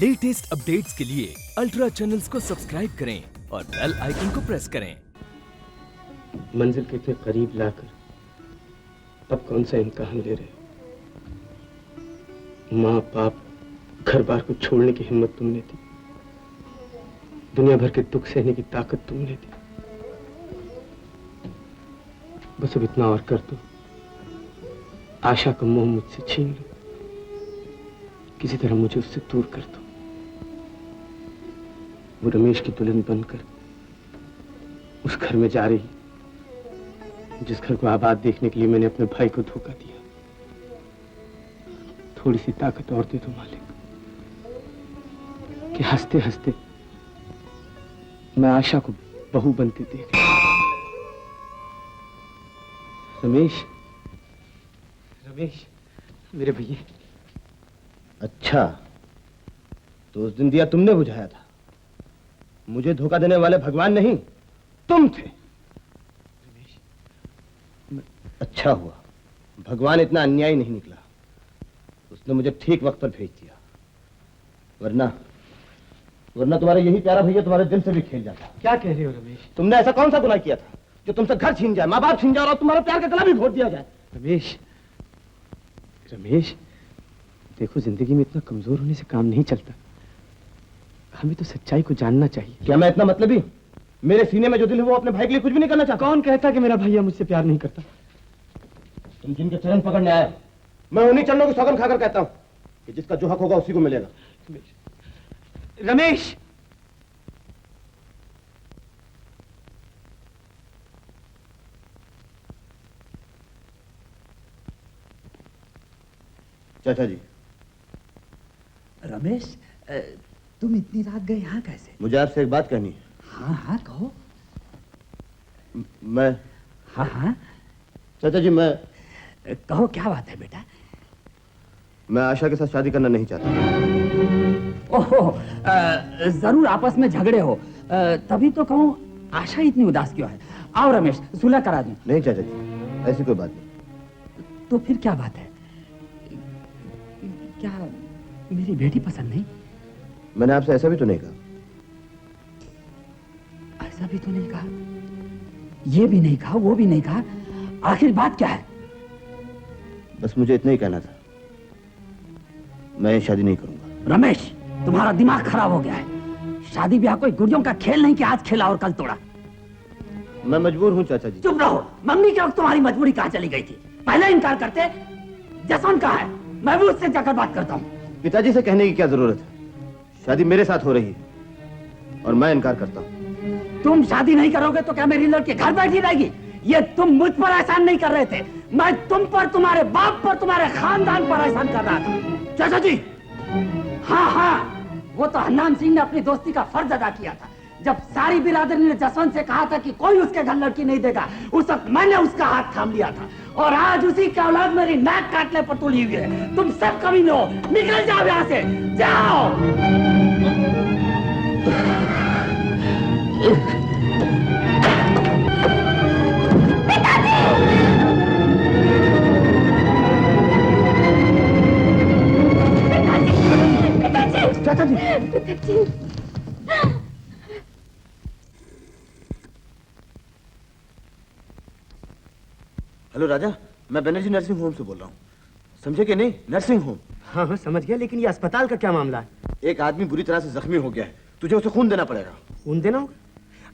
Latest updates के लिए ultra channels को सब्सक्राइब करें और बेल आइकन को प्रेस करें। मंजिल के इतने करीब लाकर अब कौन सा इम्तिहान ले रहे? माँ बाप घर बार को छोड़ने की हिम्मत तुमने दी, दुनिया भर के दुख सहने की ताकत तुमने दी। बस अब इतना और कर दो, आशा का मोह मुझसे छीन लो, किसी तरह मुझे उससे दूर कर दो। वो रमेश की दुल्हन बनकर उस घर में जा रही, जिस घर को आबाद देखने के लिए मैंने अपने भाई को धोखा दिया। थोड़ी सी ताकत और दे दो मालिक, कि हंसते हंसते मैं आशा को बहू बनते देख। रमेश, रमेश मेरे भैया। अच्छा, तो उस दिन दिया तुमने बुझाया था। मुझे धोखा देने वाले भगवान नहीं, तुम थे। अच्छा हुआ भगवान इतना अन्यायी नहीं निकला, उसने मुझे ठीक वक्त पर भेज दिया, वरना तुम्हारा यही प्यारा भैया तुम्हारे दिल से भी खेल जाता। क्या कह रहे हो रमेश? तुमने ऐसा कौन सा गुनाह किया था जो तुमसे घर छीन जाए, माँ बाप छीन जाए और तुम्हारा प्यार का गला भी घोट दिया जाए? रमेश, रमेश देखो, जिंदगी में इतना कमजोर होने से काम नहीं चलता। हमें तो सच्चाई को जानना चाहिए। क्या मैं इतना मतलबी? मेरे सीने में जो दिल है वो अपने भाई के लिए कुछ भी नहीं करना चाहता। कौन कहता कि मेरा भैया मुझसे प्यार नहीं करता? तुम जिनके चरण पकड़ने आए, मैं उन्हीं चरणों की सौगंध खाकर कहता हूं कि जिसका जो हक होगा उसी को मिलेगा। रमेश, चाचा जी। रमेश, तुम इतनी रात गए यहाँ कैसे? मुझे आपसे एक बात कहनी है। हाँ हाँ कहो। मैं हाँ हाँ चाचा जी, मैं कहो, क्या बात है बेटा? मैं आशा के साथ शादी करना नहीं चाहता। ओहो, जरूर आपस में झगड़े हो, तभी तो कहूँ आशा इतनी उदास क्यों है? आओ रमेश, सुलह करा दूं। नहीं चाचा जी, ऐसी कोई बात नहीं। तो फिर क्या बात है? क्या मेरी बेटी पसंद नहीं? मैंने आपसे ऐसा भी तो नहीं कहा। ऐसा भी तो नहीं कहा, ये भी नहीं कहा, वो भी नहीं कहा, आखिर बात क्या है? बस मुझे इतना ही कहना था, मैं ये शादी नहीं करूंगा। रमेश, तुम्हारा दिमाग खराब हो गया है। शादी ब्याह कोई गुड़ियों का खेल नहीं कि आज खेला और कल तोड़ा। मैं मजबूर हूँ चाचा जी। चुप रहो। मम्मी के वक्त तुम्हारी मजबूरी कहाँ चली गई थी? पहले इनकार करते। जसवंत कहाँ है? मैं भी उससे जाकर बात करता हूँ। पिताजी से कहने की क्या जरूरत है? शादी मेरे साथ हो रही है और मैं इनकार करता हूँ। तुम शादी नहीं करोगे तो क्या मेरी लड़की घर बैठी रहेगी? ये तुम मुझ पर एहसान नहीं कर रहे थे, मैं तुम पर, तुम्हारे बाप पर, तुम्हारे खानदान पर एहसान कर रहा था। चाचा जी, हाँ हाँ, वो तो हन्नान सिंह ने अपनी दोस्ती का फर्ज अदा किया था। जब सारी बिरादरी ने जसवंत से कहा था कि कोई उसके घर लड़की नहीं देगा, उस वक्त मैंने उसका हाथ थाम लिया था। और आज उसी की औलाद मेरी नाक काटने पर तुली हुई है। तुम सब कमीने हो, निकल जाओ यहाँ से, जाओ। चाचा जी, हेलो राजा, मैं बनर्जी नर्सिंग होम से बोल रहा हूँ। समझे कि नहीं? Nursing home. हाँ हाँ समझ गया, लेकिन ये अस्पताल का क्या मामला है? एक आदमी बुरी तरह से जख्मी हो गया है, तुझे उसे खून देना पड़ेगा। खून देना होगा?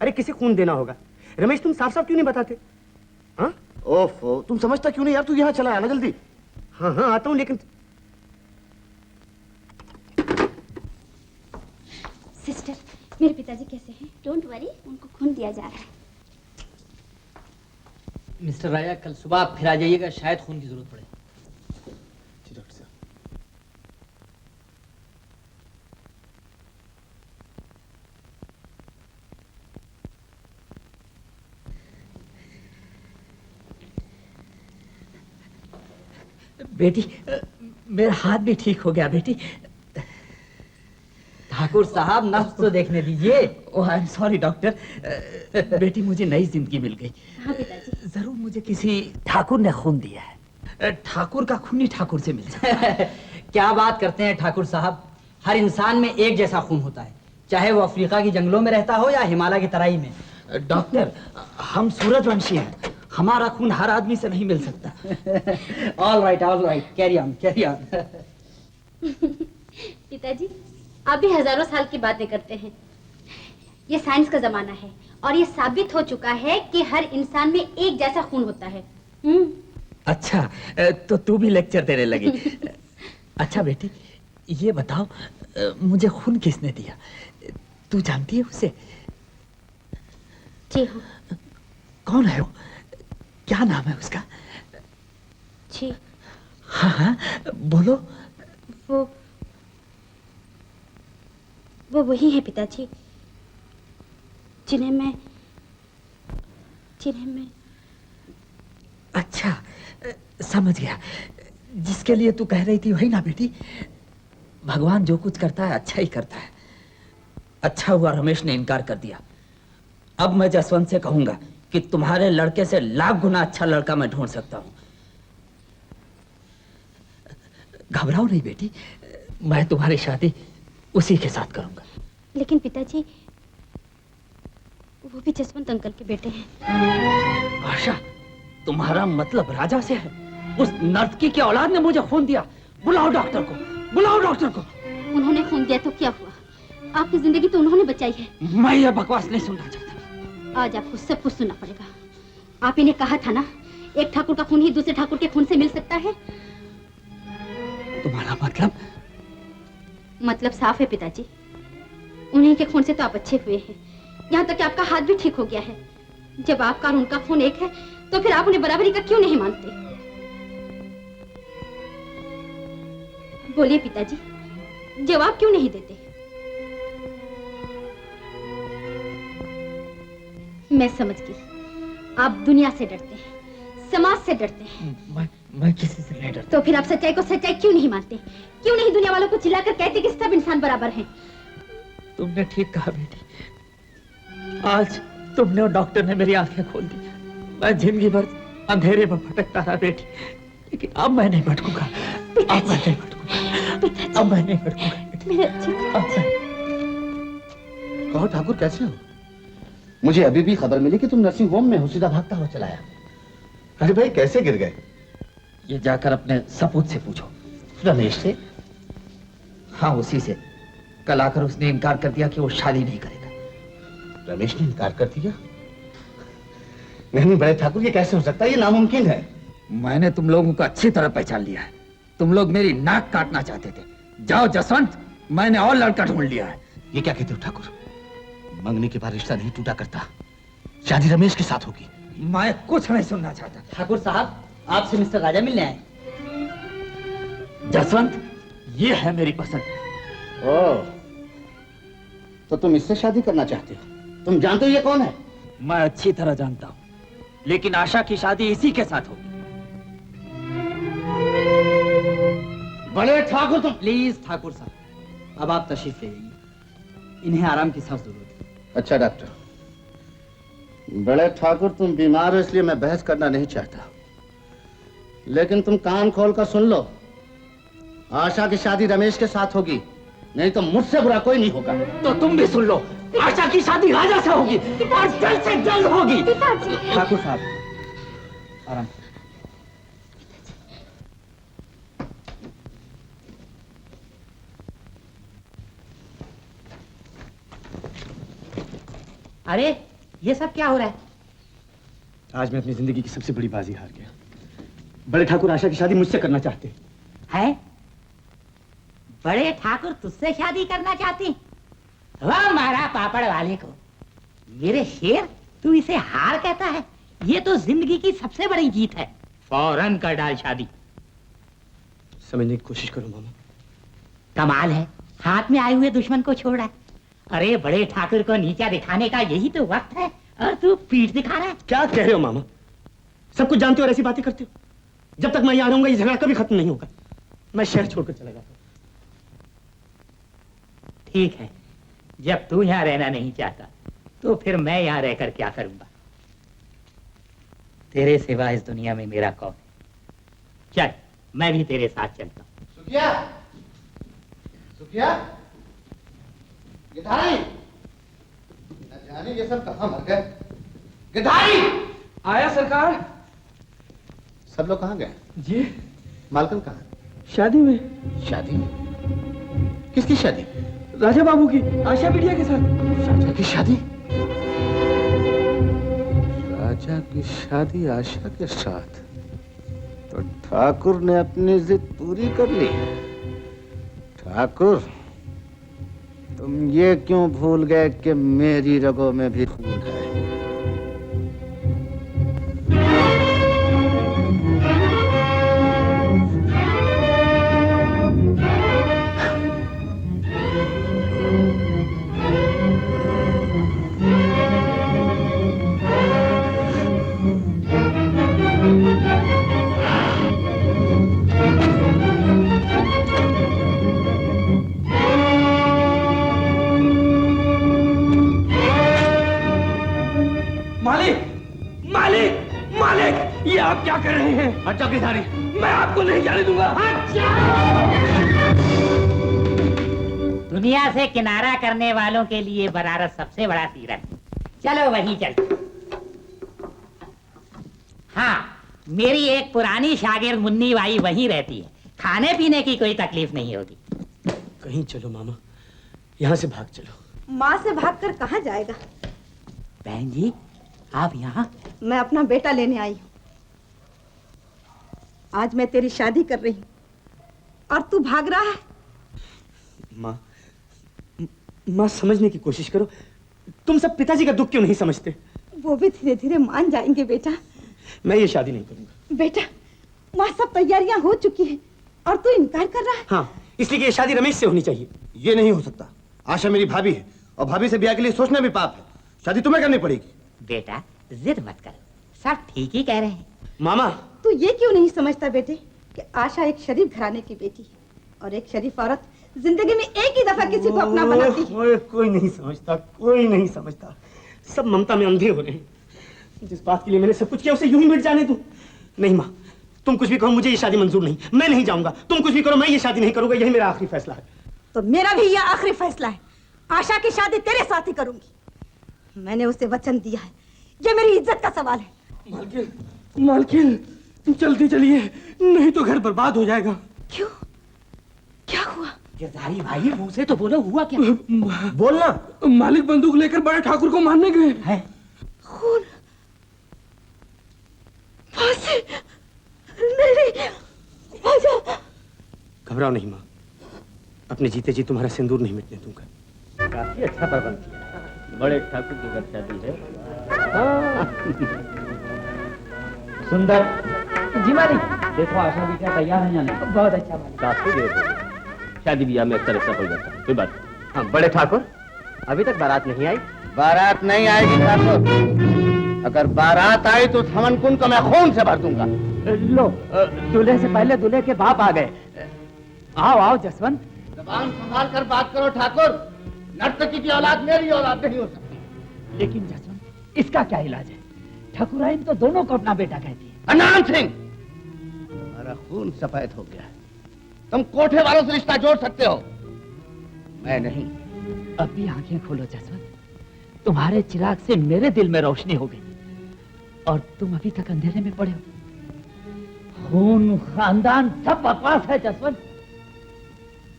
अरे किसे खून देना होगा? रमेश, तुम साफ साफ क्यों नहीं बताते? हाँ ओफो, तुम समझता क्यों नहीं यार? तू यहाँ चला आना जल्दी। हाँ हाँ आता हूँ, लेकिन सिस्टर, मेरे पिताजी कैसे हैं? डोंट वरी, उनको खून दिया जा रहा है। मिस्टर राजा, कल सुबह आप फिर आ जाइएगा, शायद खून की जरूरत पड़े। जी डॉक्टर साहब। बेटी, मेरा हाथ भी ठीक हो गया बेटी। ठाकुर साहब, नफ्स तो देखने दीजिए। ओह आई एम सॉरी डॉक्टर, बेटी मुझे नई जिंदगी मिल गई। हाँ पिताजी। जरूर मुझे किसी ठाकुर ने खून दिया है। ठाकुर का खूनी ठाकुर से मिल जाए। क्या बात करते हैं ठाकुर साहब, हर इंसान में एक जैसा खून होता है, चाहे वो अफ्रीका की जंगलों में रहता हो या हिमालय की तराई में। डॉक्टर, हम सूरजवंशी हैं, हमारा खून हर आदमी से नहीं मिल सकता। All right, carry on, carry on. पिताजी, आप भी हजारों साल की बातें करते हैं। ये साइंस का जमाना है और ये साबित हो चुका है कि हर इंसान में एक जैसा खून होता है। अच्छा, तो तू भी लेक्चर देने लगी। अच्छा बेटी, ये बताओ, मुझे खून किसने दिया? तू जानती है उसे? जी हाँ। कौन है वो? क्या नाम है उसका? जी हाँ हाँ, बोलो। वो वही है पिताजी, जिन्हें मैं अच्छा, समझ गया। जिसके लिए तू कह रही थी वही ना बेटी? भगवान जो कुछ करता है अच्छा ही करता है। अच्छा हुआ रमेश ने इनकार कर दिया। अब मैं जसवंत से कहूंगा कि तुम्हारे लड़के से लाख गुना अच्छा लड़का मैं ढूंढ सकता हूं। घबराओ नहीं बेटी, मैं तुम्हारी शादी उसी के साथ करूंगा। लेकिन पिताजी, वो भी जसवंत अंकल के बेटे हैं। आशा, तुम्हारा मतलब राजा से है? उस नर्तकी की औलाद ने मुझे खून दिया। बुलाओ डॉक्टर को, बुलाओ डॉक्टर को। उन्होंने खून दिया तो क्या हुआ? आपकी जिंदगी तो उन्होंने बचाई है। मैं ये बकवास नहीं सुनना चाहता। आज आपको सब कुछ सुनना पड़ेगा। आप इन्हें कहा था ना, एक ठाकुर का खून ही दूसरे ठाकुर के खून से मिल सकता है। तुम्हारा मतलब साफ है पिताजी, उन्हीं के खून से तो आप अच्छे हुए हैं। यहाँ तक कि आपका हाथ भी ठीक हो गया है। जब आपका और उनका खून एक है तो फिर आप उन्हें बराबरी का क्यों नहीं मानते? बोलिए पिताजी, जवाब क्यों नहीं देते? मैं समझ गई, आप दुनिया से डरते हैं, समाज से डरते हैं। मैं किसी से नहीं डरता। तो फिर आप सच्चाई को सच्चाई क्यों नहीं मानते? क्यों नहीं दुनिया वालों को चिल्लाकर कहते कि सब इंसान बराबर हैं? तुमने ठीक कहा बेटी। आज तुमने और डॉक्टर ने मेरी आंखें खोल दी। मैं जिंदगी भर अंधेरे में भटकता रहा बेटी, लेकिन अब मैं नहीं भटकूंगा। अब मैं नहीं भटकूंगा। अब मैं नहीं भटकूंगा। कहो ठाकुर, कैसे हो? मुझे अभी भी खबर मिली कि तुम नर्सिंग होम में हो। सीधा भागता हुआ चला आया। अरे भाई, कैसे गिर गए? ये जाकर अपने सपूत से पूछो। रमेश से? हाँ, उसी से। कल आकर उसने इनकार कर दिया कि वो शादी नहीं करेगा। रमेश ने इनकार कर दिया? नहीं बड़े ठाकुर, ये कैसे हो सकता है? ये नामुमकिन है। मैंने तुम लोगों को अच्छी तरह पहचान लिया है। तुम लोग मेरी नाक काटना चाहते थे। जाओ जसवंत, मैंने और लड़का ढूंढ लिया है। ये क्या कहते हो ठाकुर? मंगनी के बाद रिश्ता नहीं टूटा करता। शादी रमेश के साथ होगी। मैं कुछ नहीं सुनना चाहता। ठाकुर साहब, आपसे मिस्टर राजा मिलने आए। जसवंत, ये है मेरी पसंद। ओह, तो तुम इससे शादी करना चाहते हो? तुम जानते हो ये कौन है? मैं अच्छी तरह जानता हूँ, लेकिन आशा की शादी इसी के साथ होगी। बड़े ठाकुर, तुम... प्लीज ठाकुर साहब, अब आप तशरीफ ले जाइए। इन्हें आराम की सख्त जरूरत है। अच्छा डॉक्टर। बड़े ठाकुर, तुम बीमार हो इसलिए मैं बहस करना नहीं चाहता, लेकिन तुम कान खोल कर सुन लो। आशा की शादी रमेश के साथ होगी, नहीं तो मुझसे बुरा कोई नहीं होगा। तो तुम भी सुन लो, आशा की शादी राजा से होगी और जल्द से जल्द होगी। ठाकुर साहब, आराम। अरे, ये सब क्या हो रहा है? आज मैं अपनी जिंदगी की सबसे बड़ी बाजी हार गया। बड़े ठाकुर आशा की शादी मुझसे करना चाहते हैं। बड़े ठाकुर तुझसे शादी करना चाहती? वाह मारा पापड़ वाले को। मेरे शेर, तू इसे हार कहता है? ये तो जिंदगी की सबसे बड़ी जीत है। फौरन कर डाल शादी। समझने की कोशिश करो मामा। कमाल है, हाथ में आए हुए दुश्मन को छोड़ रहा है। अरे बड़े ठाकुर को नीचा दिखाने का यही तो वक्त है, और तू पीठ दिखा रहा है। क्या कह रहे हो मामा? सब कुछ जानते हो और ऐसी बातें करते हो? जब तक मैं यहाँ रहूंगा ये झगड़ा कभी खत्म नहीं होगा। मैं शहर छोड़कर चला जाता हूँ। ठीक है, जब तू यहाँ रहना नहीं चाहता तो फिर मैं यहाँ रहकर क्या करूंगा? तेरे सिवा इस दुनिया में मेरा कौन है? चल, मैं भी तेरे साथ चलता हूँ। सुखिया, गिधारी, न जाने ये सब कहाँ मर गए। गिधारी! आया सरकार। सब लोग कहाँ गए? जी मालकन कहाँ है? शादी में। शादी? किसकी शादी? राजा बाबू की, आशा बिटिया के साथ। राजा की शादी? राजा की शादी आशा के साथ? तो ठाकुर ने अपनी जिद पूरी कर ली। ठाकुर, तुम ये क्यों भूल गए कि मेरी रगों में भी खून है? ये आप क्या कर रहे हैं? अच्छा गिधारी, मैं आपको नहीं जाने दूंगा। दुनिया से किनारा करने वालों के लिए बनारस सबसे बड़ा तीर्थ। चलो वहीं चलो। हाँ, मेरी एक पुरानी शागिर्द मुन्नी बाई वहीं रहती है। खाने पीने की कोई तकलीफ नहीं होगी। कहीं चलो मामा, यहाँ से भाग चलो। माँ से भागकर कहाँ जाएगा? बहन जी, आप यहाँ? मैं अपना बेटा लेने आई हूँ। आज मैं तेरी शादी कर रही हूँ और तू भाग रहा है। माँ समझने की कोशिश करो। तुम सब पिताजी का दुख क्यों नहीं समझते? वो भी धीरे धीरे मान जाएंगे बेटा। मैं ये शादी नहीं करूंगा। बेटा, वहाँ सब तैयारियां हो चुकी हैं और तू इनकार कर रहा है। हाँ, इसलिए कि ये शादी रमेश से होनी चाहिए। ये नहीं हो सकता। आशा मेरी भाभी है और भाभी से ब्याह के लिए सोचना भी पाप है। शादी तुम्हें करनी पड़ेगी। बेटा जिद मत करो, सब ठीक ही कह रहे हैं। मामा, तू ये क्यों नहीं समझता बेटे कि आशा एक शरीफ घराने की बेटी है और एक शरीफ औरत जिंदगी में एक ही दफा किसी को अपना बनाती है। कोई नहीं समझता, कोई नहीं समझता। सब ममता में अंधे हो रहे हैं। जिस बात के लिए मैंने सब कुछ किया उसे यूं ही मिट जाने दो। नहीं माँ, तुम कुछ भी कहो, मुझे ये शादी मंजूर नहीं। मैं नहीं जाऊंगा। तुम कुछ भी करो, मैं ये शादी नहीं करूंगा। यही मेरा आखिरी फैसला है। तो मेरा भी यह आखिरी फैसला है। आशा की शादी तेरे साथ ही करूंगी। मैंने उसे वचन दिया है। ये मेरी इज्जत का सवाल है। मालकिन, मालकिन, जल्दी चलिए, नहीं तो घर बर्बाद हो जाएगा। क्यों? क्या हुआ? गिरधारी भाई, मुंह से तो बोलो, हुआ क्या? बोलना। मालिक बंदूक लेकर बड़े ठाकुर को मारने गए हैं। खून, फांसी, नहीं, आजा। घबराओ नहीं माँ, अपने जीते जी तुम्हारा सिंदूर नहीं मिटने दूंगा। काफी अच्छा प्रबंध किया। बड़े ठाकुर की घर शादी है। सुंदर जी मालिक, देखो आशा भी क्या तैयार है या नहीं? बहुत अच्छा मालिक। काफी देर हो गई। शादी ब्याह में अक्सर ऐसा हो जाता है। कोई बात नहीं। हाँ, बड़े ठाकुर, अभी तक बारात नहीं आई। बारात नहीं आएगी ठाकुर। अगर बारात आई तो थमन कुंड को मैं खून से भर दूंगा। लो, दूल्हे से पहले दूल्हे के बाप आ गए। आओ आओ जसवंत। जबान संभाल कर बात करो ठाकुर। नर्तकी की औलाद मेरी औलाद नहीं हो सकती। लेकिन जसवंत, इसका क्या इलाज है? ठाकुराइन तो दोनों को अपना बेटा कहती है। अनाम सिंह, तुम्हारा खून सफेद हो गया है। तुम कोठे वालों से रिश्ता जोड़ सकते हो, मैं नहीं। अब भी आंखें खोलो जसवंत, तुम्हारे चिराग से मेरे दिल में रोशनी हो गई और तुम अभी तक अंधेरे में पड़े हो। खून, खानदान सब बकवास है जसवंत।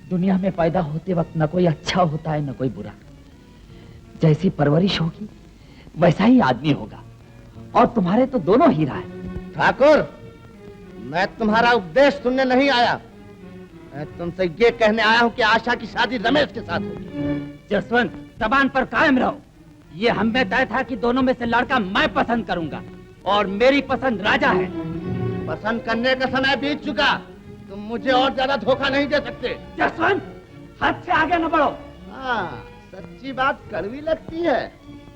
दुनिया में पैदा होते वक्त न कोई अच्छा होता है न कोई बुरा। जैसी परवरिश होगी वैसा ही आदमी होगा और तुम्हारे तो दोनों हीरा है। ठाकुर, मैं तुम्हारा उपदेश सुनने नहीं आया। मैं तुमसे ये कहने आया हूँ कि आशा की शादी रमेश के साथ होगी। जसवंत, जबान पर कायम रहो। ये हम में तय था कि दोनों में से लड़का मैं पसंद करूंगा और मेरी पसंद राजा है। पसंद करने का समय बीत चुका। तुम मुझे और ज्यादा धोखा नहीं दे सकते। जसवंत, हद से आगे न बढ़ो। हाँ, सच्ची बात कड़वी लगती है।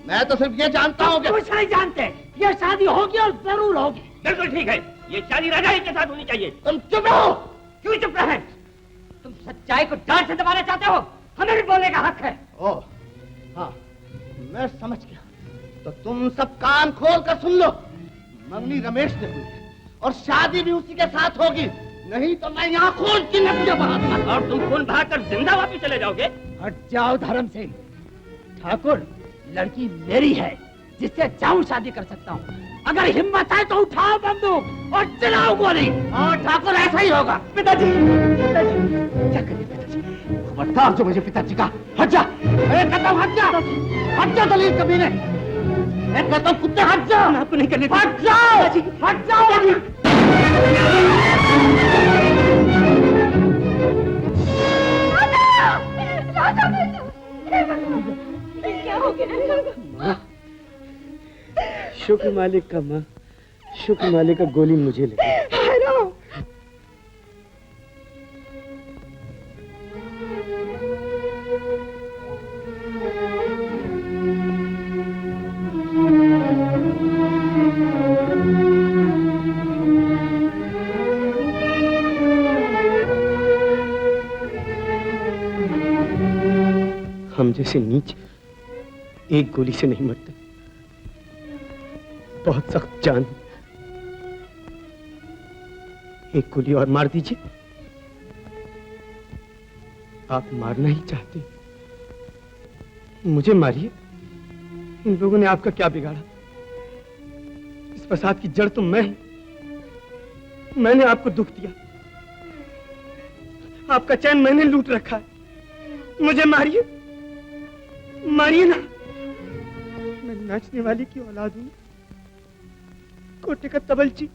मैं तो सिर्फ ये जानता हूँ कि कुछ नहीं जानते। ये शादी होगी और जरूर होगी। बिल्कुल ठीक है। ये शादी राजा ही के साथ होनी चाहिए। तुम चुप रहो। क्यों चुप रहे? तुम सच्चाई को डांट से दबाना चाहते हो? हमें भी बोलने का हक है। ओह, हाँ, मैं समझ गया। तो तुम सब कान खोल कर सुन लो। मंगनी रमेश से हुई है और शादी भी उसी के साथ होगी। नहीं तो मैं यहाँ खून की नदियां बहाऊंगा। और तुम खून बहाकर जिंदा वापस चले जाओगे? हट जाओ धर्म सिंह। ठाकुर, लड़की मेरी है, जिससे चाहूं शादी कर सकता हूँ। अगर हिम्मत है तो उठाओ बंदूक और चलाओ गोली। हाँ ठाकुर, ऐसा ही होगा। पिताजी, क्या करिए पिताजी? खबरदार जो मुझे पिताजी का, हट जा। अरे कहता हूँ हट जा, हट जा दलील कमीने। मैं कहता हूँ कुत्ते हट जा। मैं आपको नहीं करने हट जाओ, हट जाओ। क्या हो गया? शुक्र मालिक का माँ, शुक्र मालिक का गोली मुझे लगी। हम जैसे नीच एक गोली से नहीं मरते, बहुत सख्त जान। एक गोली और मार दीजिए। आप मारना ही चाहते, मुझे मारिए। इन लोगों ने आपका क्या बिगाड़ा? इस फसाद की जड़ तो मैं हूं। मैंने आपको दुख दिया, आपका चैन मैंने लूट रखा है। मुझे मारिए, मारिए ना। मैं नाचने वाली की औलाद हूं, कोटे का तबलची,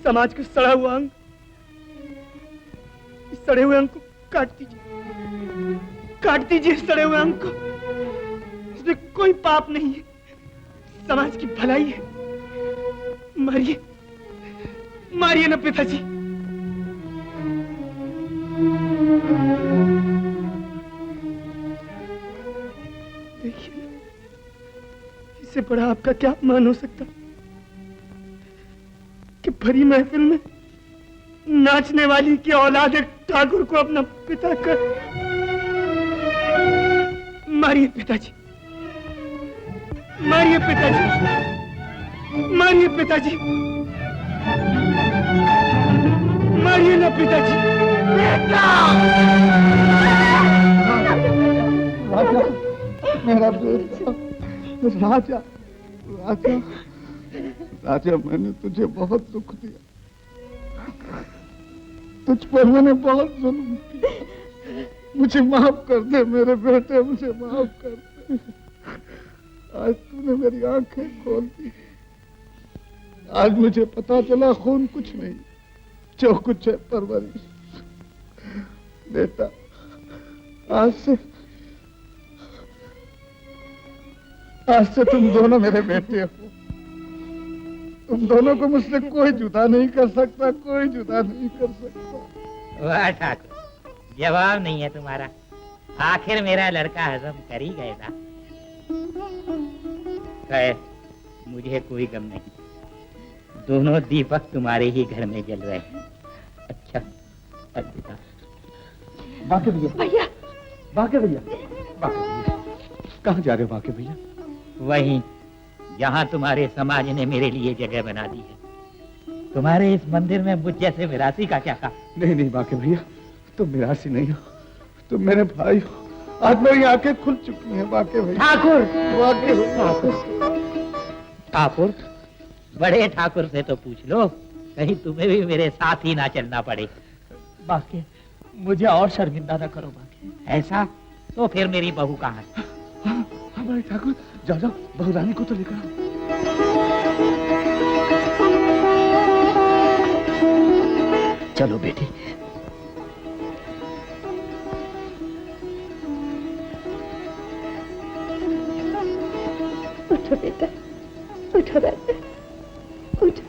समाज का सड़ा हुआ अंग। इस सड़े हुए अंग को काट दीजिए, काट दीजिए इस सड़े हुए अंग को। इसमें कोई पाप नहीं है, समाज की भलाई है। मारिए, मारिए ना पिताजी। देखिए, इससे बड़ा आपका क्या अपमान हो सकता कि भरी महफिल में नाचने वाली की औलाद एक ठाकुर को अपना पिता कर। मारिए पिताजी, मारिए पिताजी, मारिए पिताजी, मारिए ना पिताजी। राजा, मेरा बेटा, राजा, राजा, राजा, मैंने तुझे बहुत दुख दिया, तुझ पर मैंने बहुत जुल्म किया। मुझे माफ कर दे मेरे बेटे, मुझे माफ कर दे। आज तूने मेरी आंखें खोल दी। आज मुझे पता चला खून कुछ नहीं, जो कुछ है परवरिश। बेटा, आज से तुम दोनों मेरे बेटे हो। तुम दोनों को मुझसे कोई जुदा नहीं कर सकता, कोई जुदा नहीं कर सकता। वाह ठाकुर, जवाब नहीं है तुम्हारा। आखिर मेरा लड़का हजम कर ही गया था। खैर, मुझे कोई गम नहीं। दोनों दीपक तुम्हारे ही घर में जल रहे हैं। अच्छा, अलविदा। बाके भैया, भैया, बाके भैया, बाके भैया, कहाँ जा रहे हो बाके भैया? वहीं जहाँ तुम्हारे समाज ने मेरे लिए जगह बना दी है। तुम्हारे इस मंदिर में मुझ जैसे विरासी का क्या काम? नहीं नहीं बाके भैया, तुम मिरासी नहीं हो, तुम मेरे भाई हो। आज मेरी आंखें खुल चुकी हैं बाके भैया। ठाकुर, बाके भैया, ठाकुर, बड़े ठाकुर से तो पूछ लो, कहीं तुम्हें भी मेरे साथ ही ना चलना पड़े। बाकी मुझे और शर्मिंदा न करो बाकी। ऐसा तो फिर मेरी बहू कहाँ है? हाँ बड़े ठाकुर, जाओ जाओ, बहू रानी को तो लेकर आओ। चलो बेटी। उठो बेटा, उठो राजा, उठो।